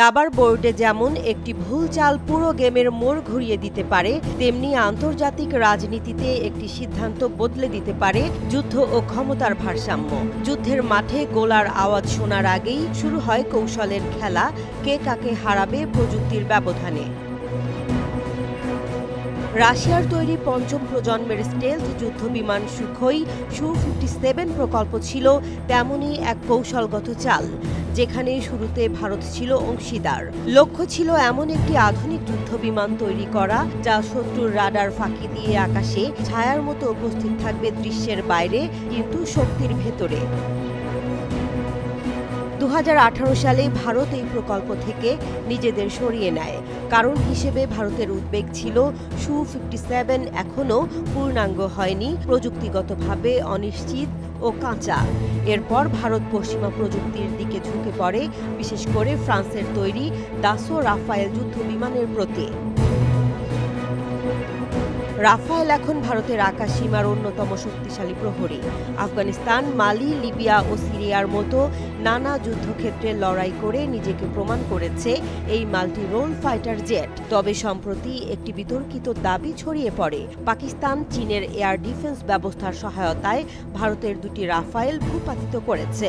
দাবার বোর্ডে যেমন একটি ভুল চাল পুরো গেমের মোড় ঘুরিয়ে দিতে পারে, তেমনি আন্তর্জাতিক রাজনীতিতে একটি সিদ্ধান্ত বদলে দিতে পারে যুদ্ধ ও ক্ষমতার ভারসাম্য। যুদ্ধের মাঠে গোলার আওয়াজ শোনার আগেই শুরু হয় কৌশলের খেলা, কে কাকে হারাবে প্রযুক্তির ব্যবধানে। রাশিয়ার তৈরি পঞ্চম প্রজন্মের স্টেলথ যুদ্ধবিমান সুখোই সু-57 প্রকল্প ছিল তেমনই এক কৌশলগত চাল, যেখানে শুরুতে ভারত ছিল অংশীদার। লক্ষ্য ছিল এমন একটি আধুনিক যুদ্ধবিমান তৈরি করা যা শত্রুর রাডার ফাঁকি দিয়ে আকাশে ছায়ার মতো উপস্থিত থাকবে দৃশ্যের বাইরে, কিন্তু শক্তির ভেতরে। 2018 সালে ভারত এই প্রকল্প থেকে নিজেদের সরিয়ে নেয়। কারণ হিসেবে ভারতের উদ্বেগ ছিল সু-57 এখনও পূর্ণাঙ্গ হয়নি, প্রযুক্তিগতভাবে অনিশ্চিত ও কাঁচা। এরপর ভারত পশ্চিমা প্রযুক্তির দিকে ঝুঁকে পড়ে, বিশেষ করে ফ্রান্সের তৈরি দাসো রাফায়েল যুদ্ধবিমানের প্রতি। রাফায়েল এখন ভারতের আকাশ সীমার অন্যতম শক্তিশালী প্রহরী। আফগানিস্তান, মালি, লিবিয়া ও সিরিয়ার মতো নানা যুদ্ধক্ষেত্রে লড়াই করে নিজেকে প্রমাণ করেছে এই মাল্টি রোল ফাইটার জেট। তবে সম্প্রতি একটি বিতর্কিত দাবি ছড়িয়ে পড়ে, পাকিস্তান চীনের এয়ার ডিফেন্স ব্যবস্থার সহায়তায় ভারতের দুটি রাফায়েল ভূপাতিত করেছে।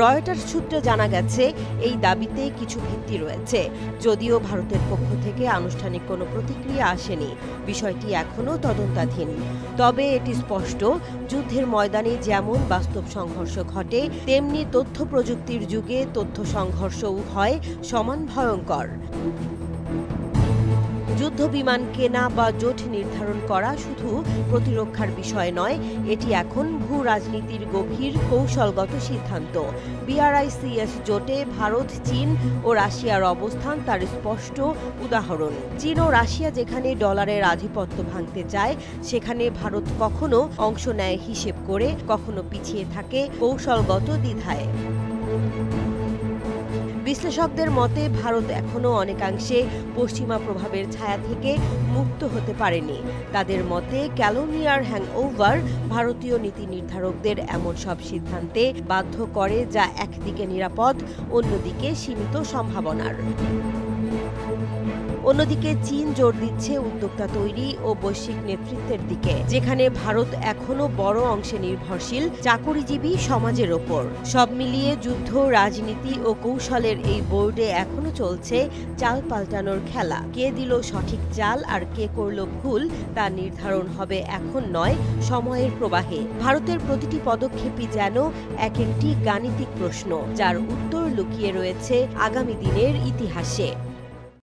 রয়টার্স সূত্রে জানা গেছে, এই দাবিতে কিছু ভিত্তি রয়েছে, যদিও ভারতের পক্ষ থেকে আনুষ্ঠানিক কোনো প্রতিক্রিয়া আসেনি। বিষয়টি এখনও তদন্তাধীন। তবে এটি স্পষ্ট, যুদ্ধের ময়দানে যেমন বাস্তব সংঘর্ষ ঘটে, তেমনি তথ্য প্রযুক্তির যুগে তথ্য সংঘর্ষও হয় সমান ভয়ঙ্কর। যুদ্ধবিমান কেনা বা জোট নির্ধারণ করা শুধু প্রতিরক্ষার বিষয় নয়, এটি এখন ভূ রাজনীতির গভীর কৌশলগত সিদ্ধান্ত। BRICS জোটে ভারত, চীন ও রাশিয়ার অবস্থান তার স্পষ্ট উদাহরণ। চীন ও রাশিয়া যেখানে ডলারের আধিপত্য ভাঙতে চায়, সেখানে ভারত কখনো অংশ নেয় হিসেব করে, কখনো পিছিয়ে থাকে কৌশলগত দ্বিধায়। বিশ্লেষকদের মতে ভারত এখনও অনেকাংশে পশ্চিমা প্রভাবের ছায়া থেকে মুক্ত হতে পারেনি। তাদের মতে ক্যালোনিয়ার হ্যাংওভার ভারতীয় নীতি নির্ধারকদের এমন সব সিদ্ধান্তে বাধ্য করে যা একদিকে নিরাপদ, অন্যদিকে সীমিত সম্ভাবনার। অন্যদিকে চীন জোর দিচ্ছে উদ্যোক্তা তৈরি ও বৈশ্বিক নেতৃত্বের দিকে, যেখানে ভারত এখনও বড় অংশে নির্ভরশীল চাকুরিজীবী সমাজের ওপর। সব মিলিয়ে যুদ্ধ, রাজনীতি ও কৌশলের এই বোর্ডে এখনো চলছে চাল পাল্টানোর খেলা। কে দিল সঠিক চাল আর কে করল ভুল, তা নির্ধারণ হবে এখন নয়, সময়ের প্রবাহে। ভারতের প্রতিটি পদক্ষেপই যেন এক একটি গাণিতিক প্রশ্ন, যার উত্তর লুকিয়ে রয়েছে আগামী দিনের ইতিহাসে।